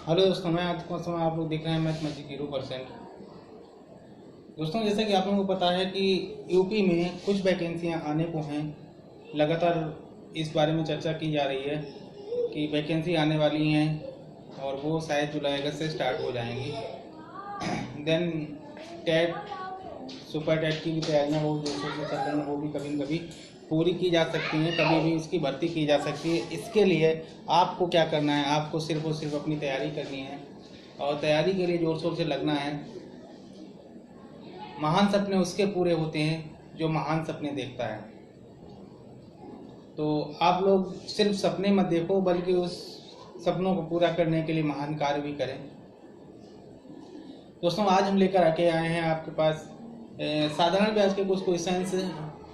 Hello दोस्तों, मैं आपको समय आप लोग देख रहे हैं मैथमेटिक्स 0%। दोस्तों, जैसा कि आप लोगों को पता है कि यूपी में कुछ वैकेंसियां आने को हैं। लगातार इस बारे में चर्चा की जा रही है कि वैकेंसी आने वाली हैं और वो शायद जुलाई अगस्त से स्टार्ट हो जाएंगी। देन टेट, सुपर टेट की भी तैयारियां वो जो से चल रही हैं, वो भी कभी न कभी पूरी की जा सकती हैं, कभी भी इसकी भर्ती की जा सकती है। इसके लिए आपको क्या करना है, आपको सिर्फ और सिर्फ अपनी तैयारी करनी है और तैयारी के लिए जोर शोर से लगना है। महान सपने उसके पूरे होते हैं जो महान सपने देखता है। तो आप लोग सिर्फ सपने मत देखो, बल्कि उस सपनों को पूरा करने के लिए महान कार्य भी करें। दोस्तों, आज हम लेकर आके आए हैं आपके पास साधारण ब्याज के कुछ क्वेश्चंस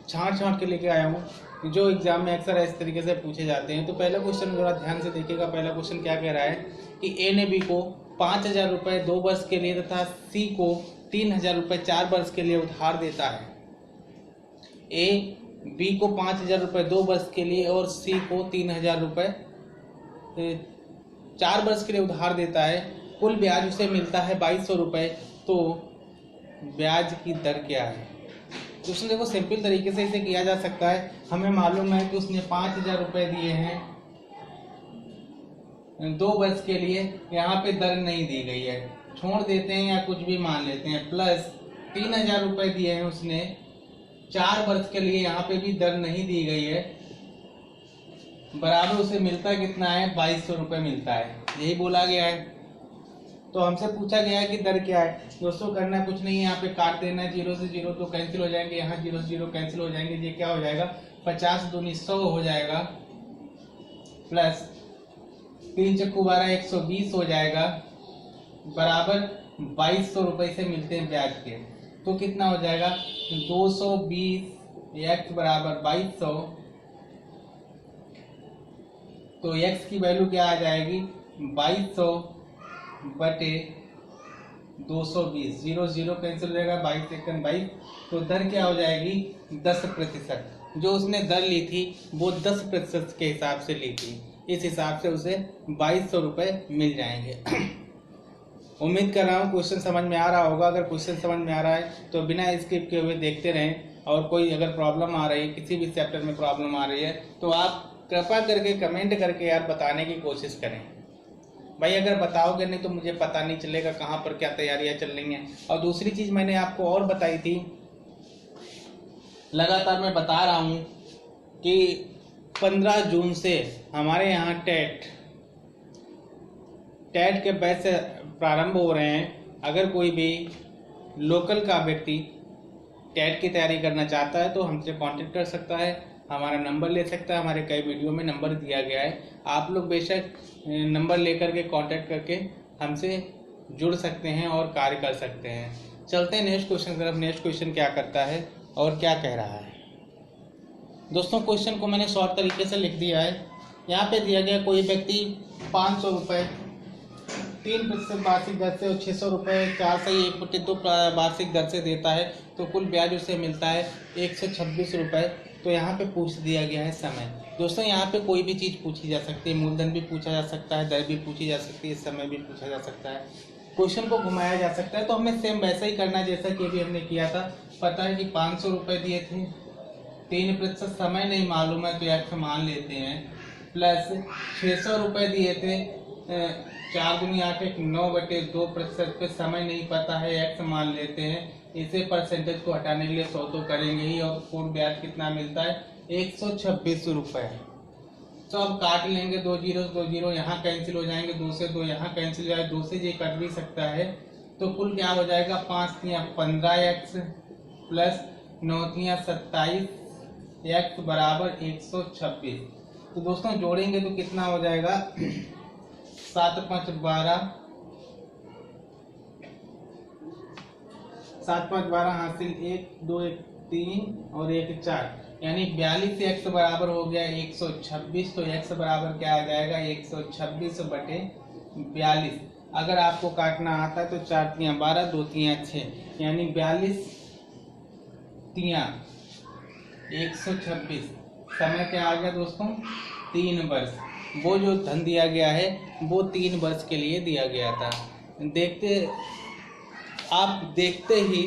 छांट के लेके आया हूँ जो एग्जाम में अक्सर इस तरीके से पूछे जाते हैं। तो पहला क्वेश्चन जरा ध्यान से देखिएगा। पहला क्वेश्चन क्या कह रहा है कि ए ने बी को 5,000 रुपये 2 वर्ष के लिए तथा सी को 3,000 रुपये 4 वर्ष के लिए उधार देता है। ए बी को 5,000 रुपये 2 वर्ष के लिए और सी को 3,000 रुपये 4 वर्ष के लिए उधार देता है। कुल ब्याज उसे मिलता है 2,200 रुपये। तो ब्याज की दर क्या है? क्वेश्चन देखो, सिंपल तरीके से इसे किया जा सकता है। हमें मालूम है कि उसने 5,000 रुपये दिए हैं 2 वर्ष के लिए, यहाँ पे दर नहीं दी गई है, छोड़ देते हैं या कुछ भी मान लेते हैं। प्लस 3,000 रुपये दिए हैं उसने 4 वर्ष के लिए, यहाँ पे भी दर नहीं दी गई है, बराबर उसे मिलता कितना है? 2,200 रुपये मिलता है। यही बोला गया है। तो हमसे पूछा गया है कि दर क्या है। दोस्तों, करना कुछ नहीं है, यहाँ पे काट देना है। 0 से 0 तो कैंसिल हो जाएंगे, यहाँ 0 से 0 कैंसिल हो जाएंगे। ये क्या हो जाएगा? 50 दूनी 100 हो जाएगा, प्लस 3 चक्कू 12 120 हो जाएगा, बराबर 2,200 रुपये से मिलते हैं ब्याज के। तो कितना हो जाएगा? 220 x बराबर 2,200। तो x की वैल्यू क्या आ जाएगी? 2,200 बटे 220। 0 0 कैंसिल हो जाएगा, 22 सेकंड 22। तो दर क्या हो जाएगी? 10%। जो उसने दर ली थी वो 10% के हिसाब से ली थी। इस हिसाब से उसे 2,200 रुपये मिल जाएंगे। उम्मीद कर रहा हूँ क्वेश्चन समझ में आ रहा होगा। अगर क्वेश्चन समझ में आ रहा है तो बिना स्किप किए हुए देखते रहें। और कोई अगर प्रॉब्लम आ रही है, किसी भी चैप्टर में प्रॉब्लम आ रही है, तो आप कृपा करके कमेंट करके यार बताने की कोशिश करें। भाई, अगर बताओगे नहीं तो मुझे पता नहीं चलेगा कहाँ पर क्या तैयारियां चल रही हैं। और दूसरी चीज मैंने आपको और बताई थी, लगातार मैं बता रहा हूँ कि 15 जून से हमारे यहाँ टेट के बैच से प्रारंभ हो रहे हैं। अगर कोई भी लोकल का व्यक्ति टेट की तैयारी करना चाहता है तो हमसे कांटेक्ट कर सकता है, हमारा नंबर ले सकता है। हमारे कई वीडियो में नंबर दिया गया है। आप लोग बेशक नंबर लेकर के कांटेक्ट करके हमसे जुड़ सकते हैं और कार्य कर सकते हैं। चलते हैं नेक्स्ट क्वेश्चन की तरफ। नेक्स्ट क्वेश्चन क्या करता है और क्या कह रहा है? दोस्तों, क्वेश्चन को मैंने शॉर्ट तरीके से लिख दिया है। यहाँ पे दिया गया कोई व्यक्ति 500 रुपये 3% वार्षिक दर से और 600 रुपये 4 से 1/2 वार्षिक दर से देता है। तो कुल ब्याज उसे मिलता है 126 रुपये। तो यहाँ पे पूछ दिया गया है समय। दोस्तों, यहाँ पे कोई भी चीज़ पूछी जा सकती है। मूलधन भी पूछा जा सकता है, दर भी पूछी जा सकती है, समय भी पूछा जा सकता है, क्वेश्चन को घुमाया जा सकता है। तो हमें सेम वैसा ही करना है जैसा कि अभी हमने किया था। पता है कि 500 रुपये दिए थे, 3% समय नहीं मालूम है तो x मान लेते हैं, प्लस 600 रुपये दिए थे 4 दूनी 8 1 9/2% पे समय नहीं पता है, x मान लेते हैं। इसे परसेंटेज को हटाने के लिए 100 तो करेंगे ही। और पूर्ण ब्याज कितना मिलता है? 126 रुपये। तो अब काट लेंगे, 2 0 यहाँ कैंसिल हो जाएंगे, 2 से 2 यहाँ कैंसिल हो जाएगा, 2 से ये कट भी सकता है। तो कुल क्या हो जाएगा? 5 तियाँ 15x प्लस 9 तियाँ 27 x बराबर 126। तो दोस्तों, जोड़ेंगे तो कितना हो जाएगा? 7 5 12, 7 5 12 हासिल 1 2 1 3 और 1 4, यानी 42 x बराबर हो गया 126। तो x बराबर क्या आ जाएगा? 126 बटे 42। अगर आपको काटना आता है तो 4 तियाँ 12 2 तियाँ 6, यानी 42 तियाँ 126। समय क्या आ गया दोस्तों? 3 वर्ष। वो जो धन दिया गया है वो 3 वर्ष के लिए दिया गया था। आप देखते ही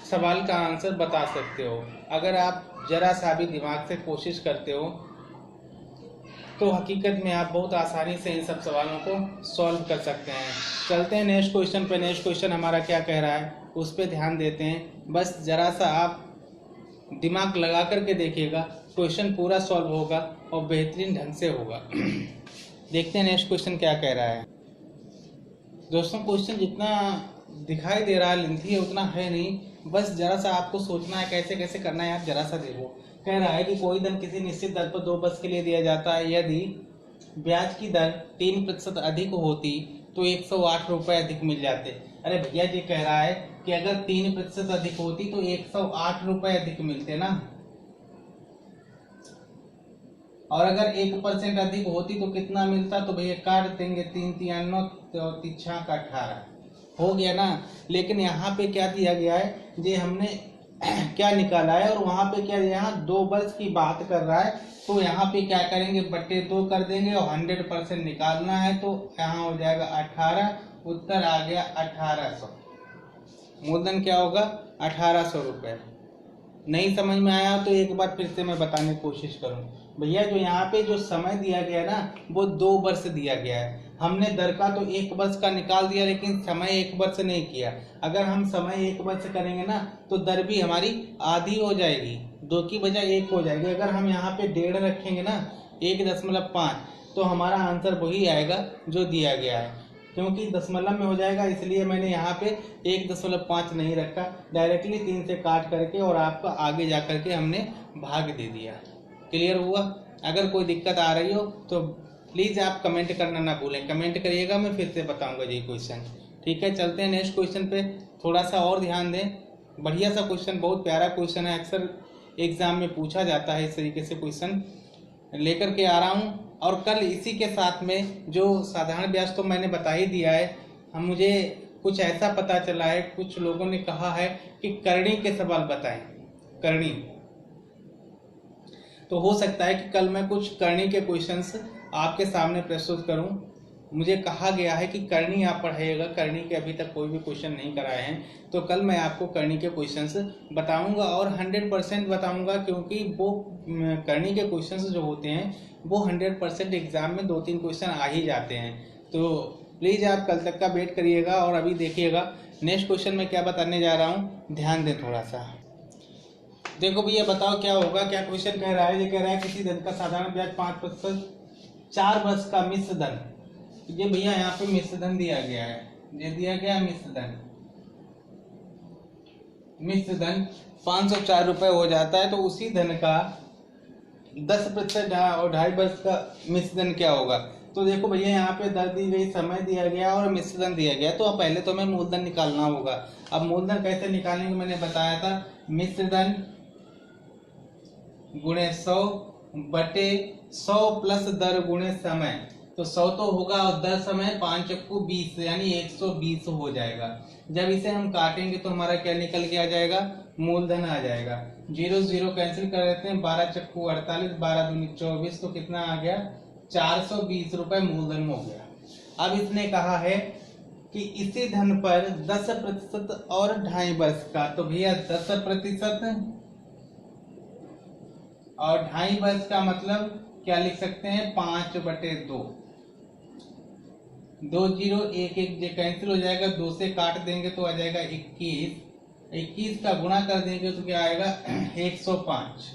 सवाल का आंसर बता सकते हो। अगर आप जरा सा भी दिमाग से कोशिश करते हो तो हकीकत में आप बहुत आसानी से इन सब सवालों को सॉल्व कर सकते हैं। चलते हैं नेक्स्ट क्वेश्चन पे। नेक्स्ट क्वेश्चन हमारा क्या कह रहा है उस पर ध्यान देते हैं। बस ज़रा सा आप दिमाग लगा करके देखिएगा, क्वेश्चन पूरा सॉल्व होगा और बेहतरीन ढंग से होगा। देखते हैं नेक्स्ट क्वेश्चन क्या कह रहा है। दोस्तों क्वेश्चन जितना दिखाई दे रहा है लेंथी है उतना है नहीं, बस ज़रा सा आपको सोचना है कैसे कैसे करना है। आप ज़रा सा देखो, कह रहा है कि कोई धन किसी निश्चित दर पर 2 वर्ष के लिए दिया जाता है। यदि ब्याज की दर 3% अधिक होती तो 108 रुपये अधिक मिल जाते। अरे भैया जी कह रहा है कि अगर 3% अधिक होती तो 108 रुपये अधिक मिलते ना, और अगर 1% अधिक होती तो कितना मिलता। तो भैया काट देंगे, 3 3 9 और 3 का 18 हो गया ना। लेकिन यहाँ पे क्या दिया गया है, ये हमने क्या निकाला है, और वहाँ पे क्या, यहाँ 2 वर्ष की बात कर रहा है तो यहाँ पे क्या करेंगे, बट्टे 2 कर देंगे और 100% निकालना है तो यहाँ हो जाएगा 18। उत्तर आ गया 1800। मूलधन क्या होगा, 1800 रुपये। नहीं समझ में आया तो एक बार फिर से मैं बताने की कोशिश करूँ। भैया जो यहाँ पे जो समय दिया गया ना वो 2 वर्ष दिया गया है। हमने दर का तो 1 वर्ष का निकाल दिया लेकिन समय 1 वर्ष नहीं किया। अगर हम समय 1 वर्ष करेंगे ना तो दर भी हमारी आधी हो जाएगी, 2 की बजाय 1 हो जाएगी। अगर हम यहाँ पे 1.5 रखेंगे ना, 1.5, तो हमारा आंसर वही आएगा जो दिया गया है। क्योंकि दशमलव में हो जाएगा इसलिए मैंने यहाँ पे 1.5 नहीं रखा, डायरेक्टली 3 से काट करके और आपका आगे जा करके हमने भाग दे दिया। क्लियर हुआ। अगर कोई दिक्कत आ रही हो तो प्लीज़ आप कमेंट करना ना भूलें, कमेंट करिएगा, मैं फिर से बताऊंगा ये क्वेश्चन। ठीक है, चलते हैं नेक्स्ट क्वेश्चन पे। थोड़ा सा और ध्यान दें, बढ़िया सा क्वेश्चन, बहुत प्यारा क्वेश्चन है, अक्सर एग्जाम में पूछा जाता है। इस तरीके से क्वेश्चन लेकर के आ रहा हूँ। और कल इसी के साथ में जो साधारण ब्याज तो मैंने बता ही दिया है, हम मुझे कुछ ऐसा पता चला है, कुछ लोगों ने कहा है कि करणी के सवाल बताएं, करणी। तो हो सकता है कि कल मैं कुछ करणी के क्वेश्चंस आपके सामने प्रस्तुत करूं। मुझे कहा गया है कि करणी आप पढ़ाइएगा, करणी के अभी तक कोई भी क्वेश्चन नहीं कराए हैं, तो कल मैं आपको करणी के क्वेश्चंस बताऊंगा और 100% बताऊंगा, क्योंकि वो करणी के क्वेश्चंस जो होते हैं वो 100% एग्जाम में 2-3 क्वेश्चन आ ही जाते हैं। तो प्लीज़ आप कल तक का वेट करिएगा। और अभी देखिएगा नेक्स्ट क्वेश्चन में क्या बताने जा रहा हूँ, ध्यान दें थोड़ा सा। देखो भैया बताओ क्या होगा, क्या क्वेश्चन कह रहा है। ये कह रहा है किसी धन का साधारण ब्याज 5%, 4 वर्ष का मिश्र धन। ये भैया यहाँ पे मिश्र धन दिया गया है, ये दिया गया मिश्र धन। मिश्र धन 504 रुपये हो जाता है, तो उसी धन का 10% और 2.5 वर्ष का मिश्र धन क्या होगा। तो देखो भैया यहाँ पे दर दी गई, समय दिया गया और मिश्र धन दिया गया। तो अब पहले तो हमें मूलधन निकालना होगा। अब मूलधन कैसे निकालने को मैंने बताया था, मिश्र धन गुणे 100 बटे 100 प्लस दर गुणे समय। तो 100 तो होगा और दर समय 5 चक्कू 20 यानी 120 हो जाएगा। जब इसे हम काटेंगे तो हमारा क्या निकल के आ जाएगा, मूलधन आ जाएगा। 0 0 कैंसिल कर देते हैं, 12 चक्कू 48, 12 दूनी 24, तो कितना आ गया, 420 रुपये मूलधन हो गया। अब इसने कहा है कि इसी धन पर 10% और 2.5 वर्ष का, तो भैया 10% और 2.5 वर्ष का मतलब क्या लिख सकते हैं, 5/2। 2 0 1 1 कैंसिल हो जाएगा, 2 से काट देंगे तो आ जाएगा 21। 21 का गुणा कर देंगे तो क्या आएगा, 105।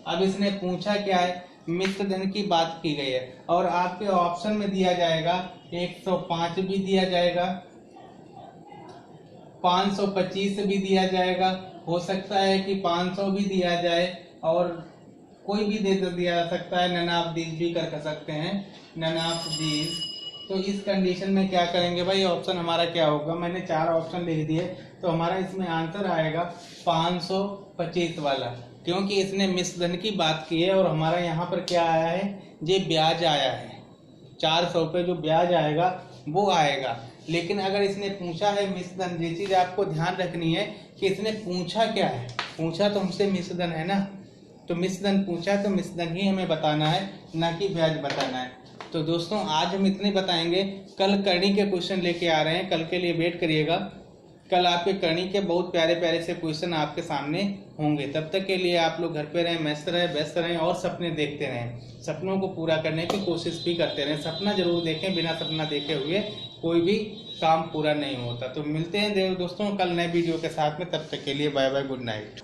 अब इसने पूछा क्या है, मिश्र धन की बात की गई है और आपके ऑप्शन में दिया जाएगा 105 भी दिया जाएगा, 525 भी दिया जाएगा, हो सकता है कि 500 भी दिया जाए और कोई भी दे दिया जा सकता है, ननाफ दीज भी कर सकते हैं, ननाफ दीज। तो इस कंडीशन में क्या करेंगे भाई, ऑप्शन हमारा क्या होगा, मैंने 4 ऑप्शन लिख दिए, तो हमारा इसमें आंसर आएगा 525 वाला, क्योंकि इसने मिश्र धन की बात की है और हमारा यहाँ पर क्या आया है, ये ब्याज आया है, 400 पे जो ब्याज आएगा वो आएगा। लेकिन अगर इसने पूछा है मिश्र धन, ये चीज़ आपको ध्यान रखनी है कि इसने पूछा क्या है, पूछा तो हमसे मिश्र धन है ना, तो मिश्रधन पूछा है तो मिश्रधन ही हमें बताना है, ना कि ब्याज बताना है। तो दोस्तों आज हम इतने बताएंगे। कल करनी के क्वेश्चन लेके आ रहे हैं, कल के लिए वेट करिएगा। कल आपके करनी के बहुत प्यारे प्यारे से क्वेश्चन आपके सामने होंगे। तब तक के लिए आप लोग घर पे रहें, मस्त रहें, व्यस्त रहें और सपने देखते रहें। सपनों को पूरा करने की कोशिश भी करते रहें। सपना जरूर देखें, बिना सपना देखे हुए कोई भी काम पूरा नहीं होता। तो मिलते हैं दोस्तों कल नए वीडियो के साथ में। तब तक के लिए बाय बाय, गुड नाइट।